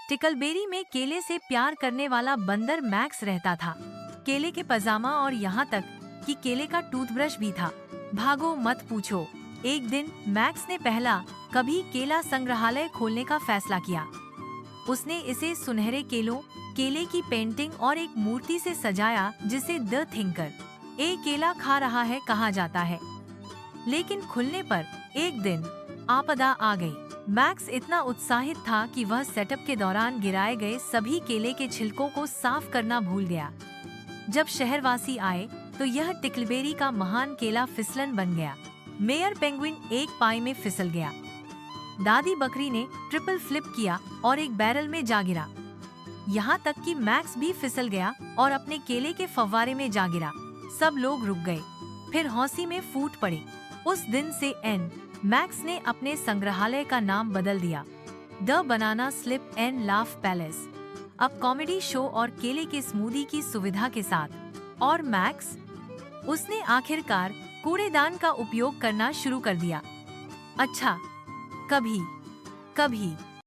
टिकलबेरी में केले से प्यार करने वाला बंदर मैक्स रहता था। केले के पजामा और यहाँ तक कि केले का टूथब्रश भी था। भागो मत पूछो। एक दिन मैक्स ने पहला कभी केला संग्रहालय खोलने का फैसला किया। उसने इसे सुनहरे केलों, केले की पेंटिंग और एक मूर्ति से सजाया जिसे द थिंकर, ए केला खा रहा है कहा जाता है। लेकिन खुलने पर एक दिन आपदा आ गई। मैक्स इतना उत्साहित था कि वह सेटअप के दौरान गिराए गए सभी केले के छिलकों को साफ करना भूल गया। जब शहरवासी आए तो यह टिकलबेरी का महान केला फिसलन बन गया। मेयर पेंगुइन एक पाई में फिसल गया। दादी बकरी ने ट्रिपल फ्लिप किया और एक बैरल में जा गिरा। यहाँ तक कि मैक्स भी फिसल गया और अपने केले के फव्वारे में जा गिरा। सब लोग रुक गए, फिर हौसी में फूट पड़े। उस दिन से मैक्स ने अपने संग्रहालय का नाम बदल दिया, the banana slip and laugh palace. अब कॉमेडी शो और केले के स्मूदी की सुविधा के साथ। और मैक्स, उसने आखिरकार कूड़ेदान का उपयोग करना शुरू कर दिया। अच्छा, कभी कभी